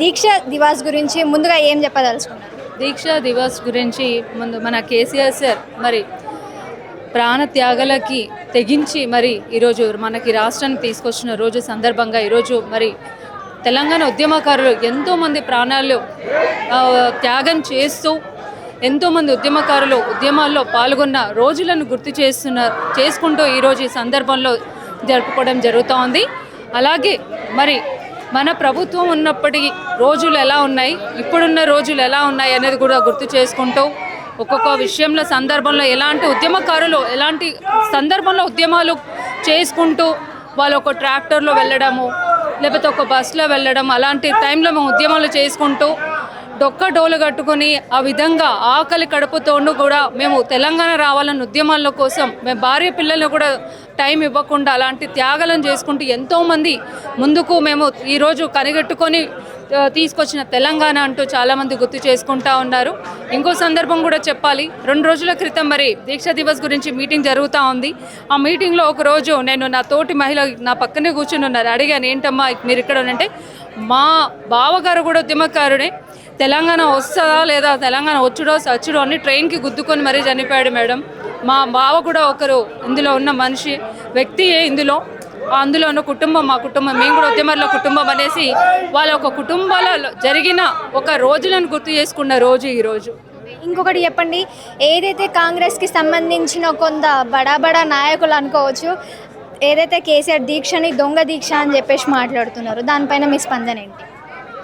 దీక్ష దివాస్ గురించి ముందుగా ఏం చెప్పదలుచుకున్నారు? దీక్షా దివస్ గురించి ముందు మన కేసీఆర్ సార్ మరి ప్రాణ త్యాగాలకి తెగించి మరి ఈరోజు మనకి రాష్ట్రాన్ని తీసుకొచ్చిన రోజు సందర్భంగా ఈరోజు మరి తెలంగాణ ఉద్యమకారులు ఎంతోమంది ప్రాణాలు త్యాగం చేస్తూ ఎంతోమంది ఉద్యమకారులు ఉద్యమాల్లో పాల్గొన్న రోజులను గుర్తు చేసుకుంటూ ఈరోజు ఈ సందర్భంలో జరుపుకోవడం జరుగుతూ ఉంది. అలాగే మరి మన ప్రభుత్వం ఉన్నప్పటి రోజులు ఎలా ఉన్నాయి, ఇప్పుడున్న రోజులు ఎలా ఉన్నాయి అనేది కూడా గుర్తు చేసుకుంటూ ఒక్కొక్క విషయంలో సందర్భంలో ఎలాంటి ఉద్యమకారులు ఎలాంటి సందర్భంలో ఉద్యమాలు చేసుకుంటూ వాళ్ళు ఒక ట్రాక్టర్లో వెళ్ళడము లేకపోతే ఒక బస్సులో వెళ్ళడం అలాంటి టైంలో మేము ఉద్యమాలు చేసుకుంటూ డొక్క డోలు కట్టుకొని ఆ విధంగా ఆకలి కడుపుతోండు కూడా మేము తెలంగాణ రావాలన్న ఉద్యమాల కోసం మేము భార్య పిల్లలను కూడా టైం ఇవ్వకుండా అలాంటి త్యాగాలను చేసుకుంటూ ఎంతోమంది ముందుకు మేము ఈరోజు కనిగట్టుకొని తీసుకొచ్చిన తెలంగాణ అంటూ చాలామంది గుర్తు చేసుకుంటా ఉన్నారు. ఇంకో సందర్భం కూడా చెప్పాలి. 2 రోజుల క్రితం మరి దీక్షా దివస్ గురించి మీటింగ్ జరుగుతూ ఉంది. ఆ మీటింగ్లో ఒకరోజు నేను నా తోటి మహిళ నా పక్కనే కూర్చుని ఉన్నారు. అడిగాను, ఏంటమ్మా మీరు ఇక్కడ అంటే మా బావగారు కూడా ఉద్యమకారుడే, తెలంగాణ వస్తుందా లేదా తెలంగాణ వచ్చుడో సచ్చుడో అని ట్రైన్కి గుద్దుకొని మరీ చనిపోయాడు మేడం. మా బావ కూడా ఒకరు ఇందులో ఉన్న మనిషి వ్యక్తియే అందులో ఉన్న కుటుంబం మా కుటుంబం, మేము కూడా ఉద్యమాల కుటుంబం అనేసి వాళ్ళ ఒక కుటుంబాలలో జరిగిన ఒక రోజులను గుర్తు చేసుకున్న రోజు ఈరోజు. ఇంకొకటి చెప్పండి, ఏదైతే కాంగ్రెస్కి సంబంధించిన కొంత బడా నాయకులు అనుకోవచ్చు, ఏదైతే కేసీఆర్ దీక్షని దొంగ దీక్ష అని చెప్పేసి మాట్లాడుతున్నారు, దానిపైన మీ స్పందన ఏంటి?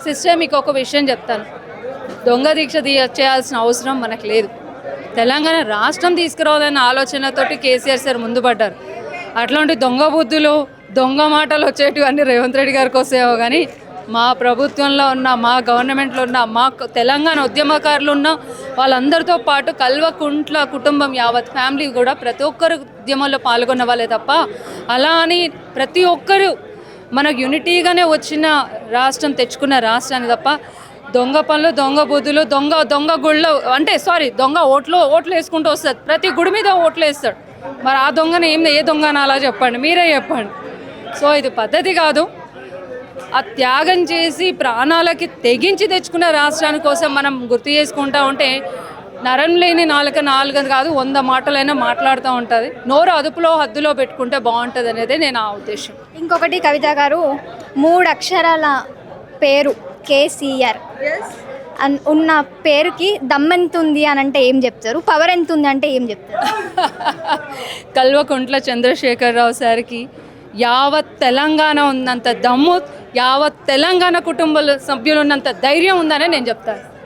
సిస్టర్, మీకు ఒక విషయం చెప్తాను. దొంగ దీక్ష చేయాల్సిన అవసరం మనకు లేదు. తెలంగాణ రాష్ట్రం తీసుకురావాలన్న ఆలోచనతోటి కేసీఆర్ సార్ ముందు పడ్డారు. అట్లాంటి దొంగ బుద్ధులు దొంగ మాటలు వచ్చేటివన్నీ రేవంత్ రెడ్డి గారికి వస్తాయో కానీ మా ప్రభుత్వంలో ఉన్న మా గవర్నమెంట్లో ఉన్న మా తెలంగాణ ఉద్యమకారులు ఉన్న వాళ్ళందరితో పాటు కల్వకుంట్ల కుటుంబం యావత్ ఫ్యామిలీ కూడా ప్రతి ఒక్కరు ఉద్యమంలో పాల్గొన్న వాళ్ళే తప్ప అలా అని ప్రతి ఒక్కరు మనకు యూనిటీగానే వచ్చిన రాష్ట్రం తెచ్చుకున్న రాష్ట్రాన్ని తప్ప దొంగ పనులు దొంగ బుద్ధులు దొంగ గుళ్ళు అంటే దొంగ ఓట్లు వేసుకుంటూ వస్తుంది. ప్రతి గుడి మీద ఓట్లు వేస్తాడు. మరి ఆ దొంగని ఏ దొంగ అని అలా చెప్పండి, మీరే చెప్పండి. సో ఇది పద్ధతి కాదు. ఆ త్యాగం చేసి ప్రాణాలకి తెగించి తెచ్చుకున్న రాష్ట్రాని కోసం మనం గుర్తు చేసుకుంటా ఉంటే నరం లేని నాలుగు కాదు 100 మాటలైనా మాట్లాడుతూ ఉంటుంది. నోరు అదుపులో హద్దులో పెట్టుకుంటే బాగుంటుంది అనేది నేను ఆ ఉద్దేశం. ఇంకొకటి కవిత గారు, 3 అక్షరాల పేరు కేసీఆర్ ఉన్న పేరుకి దమ్మెంతుంది అని అంటే ఏం చెప్తారు? పవర్ ఎంత ఉంది అంటే ఏం చెప్తారు? కల్వకుంట్ల చంద్రశేఖరరావు సార్కి యావత్ తెలంగాణ ఉన్నంత దమ్ము, యావత్ తెలంగాణ కుటుంబ సభ్యులు ఉన్నంత ధైర్యం ఉందని నేను చెప్తాను.